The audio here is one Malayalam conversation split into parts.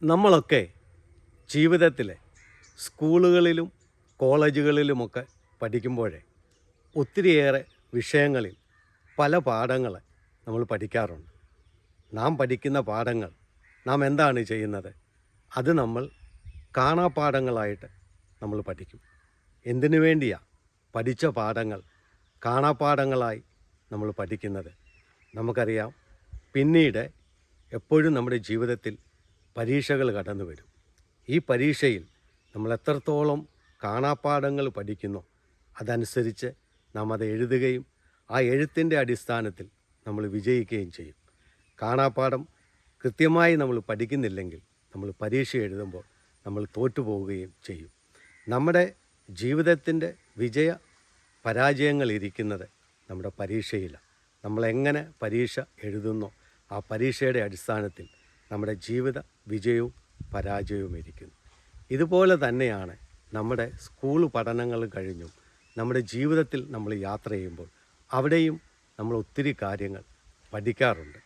നമ്മളൊക്കെ ജീവിതത്തിൽ സ്കൂളുകളിലും കോളേജുകളിലുമൊക്കെ പഠിക്കുമ്പോഴേ ഒത്തിരിയേറെ വിഷയങ്ങളിൽ പല പാഠങ്ങൾ നമ്മൾ പഠിക്കാറുണ്ട്. നാം പഠിക്കുന്ന പാഠങ്ങൾ നാം എന്താണ് ചെയ്യുന്നത്? അത് നമ്മൾ കാണാപ്പാഠങ്ങളായിട്ട് നമ്മൾ പഠിക്കും. എന്തിനു വേണ്ടിയാണ് പഠിച്ച പാഠങ്ങൾ കാണാപ്പാഠങ്ങളായി നമ്മൾ പഠിക്കുന്നത്? നമുക്കറിയാം, പിന്നീട് എപ്പോഴും നമ്മുടെ ജീവിതത്തിൽ പരീക്ഷകൾ കടന്നു വരും. ഈ പരീക്ഷയിൽ നമ്മൾ എത്രത്തോളം കാണാപ്പാഠങ്ങൾ പഠിക്കുന്നോ അതനുസരിച്ച് നാം അത് എഴുതുകയും ആ എഴുത്തിൻ്റെ അടിസ്ഥാനത്തിൽ നമ്മൾ വിജയിക്കുകയും ചെയ്യും. കാണാപ്പാഠം കൃത്യമായി നമ്മൾ പഠിക്കുന്നില്ലെങ്കിൽ നമ്മൾ പരീക്ഷ എഴുതുമ്പോൾ നമ്മൾ തോറ്റുപോവുകയും ചെയ്യും. നമ്മുടെ ജീവിതത്തിൻ്റെ വിജയ പരാജയങ്ങൾ ഇരിക്കുന്നത് നമ്മുടെ പരീക്ഷയിലാണ്. നമ്മളെങ്ങനെ പരീക്ഷ എഴുതുന്നോ ആ പരീക്ഷയുടെ അടിസ്ഥാനത്തിൽ നമ്മുടെ ജീവിത വിജയവും പരാജയവും ഇരിക്കുന്നു. ഇതുപോലെ തന്നെയാണ് നമ്മുടെ സ്കൂൾ പഠനങ്ങൾ കഴിഞ്ഞും നമ്മുടെ ജീവിതത്തിൽ നമ്മൾ യാത്ര ചെയ്യുമ്പോൾ അവിടെയും നമ്മൾ ഒത്തിരി കാര്യങ്ങൾ പഠിക്കാറുണ്ട്.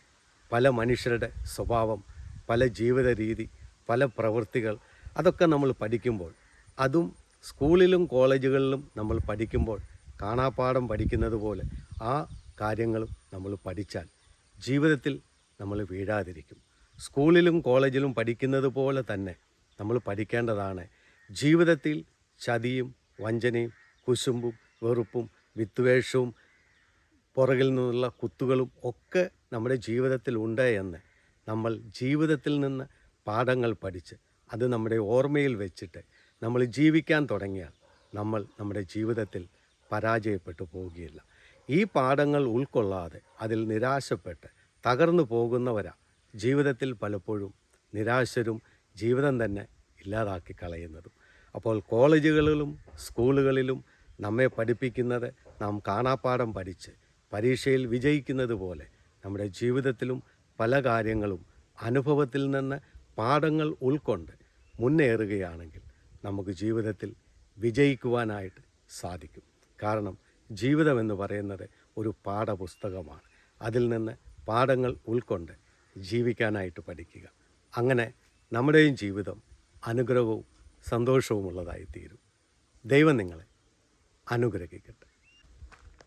പല മനുഷ്യരുടെ സ്വഭാവം, പല ജീവിത രീതി, പല പ്രവൃത്തികൾ, അതൊക്കെ നമ്മൾ പഠിക്കുമ്പോൾ, അതും സ്കൂളിലും കോളേജുകളിലും നമ്മൾ പഠിക്കുമ്പോൾ കാണാപ്പാഠം പഠിക്കുന്നത് പോലെ ആ കാര്യങ്ങളും നമ്മൾ പഠിച്ചാൽ ജീവിതത്തിൽ നമ്മൾ വീഴാതിരിക്കും. സ്കൂളിലും കോളേജിലും പഠിക്കുന്നത് പോലെ തന്നെ നമ്മൾ പഠിക്കേണ്ടതാണ് ജീവിതത്തിൽ ചതിയും വഞ്ചനയും കുശുമ്പും വെറുപ്പും വിദ്വേഷവും പുറകിൽ നിന്നുള്ള കുത്തുകളും ഒക്കെ നമ്മുടെ ജീവിതത്തിൽ ഉണ്ട് എന്ന് നമ്മൾ ജീവിതത്തിൽ നിന്ന് പാഠങ്ങൾ പഠിച്ച് അത് നമ്മുടെ ഓർമ്മയിൽ വെച്ചിട്ട് നമ്മൾ ജീവിക്കാൻ തുടങ്ങിയാൽ നമ്മൾ നമ്മുടെ ജീവിതത്തിൽ പരാജയപ്പെട്ടു പോവുകയില്ല. ഈ പാഠങ്ങൾ ഉൾക്കൊള്ളാതെ അതിൽ നിരാശപ്പെട്ട് തകർന്നു പോകുന്നവരാ ജീവിതത്തിൽ പലപ്പോഴും നിരാശരും ജീവിതം തന്നെ ഇല്ലാതാക്കി കളയുന്നതും. അപ്പോൾ കോളേജുകളിലും സ്കൂളുകളിലും നമ്മെ പഠിപ്പിക്കുന്നത് നാം കാണാപ്പാഠം പഠിച്ച് പരീക്ഷയിൽ വിജയിക്കുന്നത് പോലെ നമ്മുടെ ജീവിതത്തിലും പല കാര്യങ്ങളും അനുഭവത്തിൽ നിന്ന് പാഠങ്ങൾ ഉൾക്കൊണ്ട് മുന്നേറുകയാണെങ്കിൽ നമുക്ക് ജീവിതത്തിൽ വിജയിക്കുവാനായിട്ട് സാധിക്കും. കാരണം ജീവിതമെന്ന് പറയുന്നത് ഒരു പാഠപുസ്തകമാണ്. അതിൽ നിന്ന് പാഠങ്ങൾ ഉൾക്കൊണ്ട് ജീവിക്കാനായിട്ട് പഠിക്കുക. അങ്ങനെ നമ്മുടെയും ജീവിതം അനുഗ്രഹവും സന്തോഷവുമുള്ളതായി തീരും. ദൈവം നിങ്ങളെ അനുഗ്രഹിക്കട്ടെ.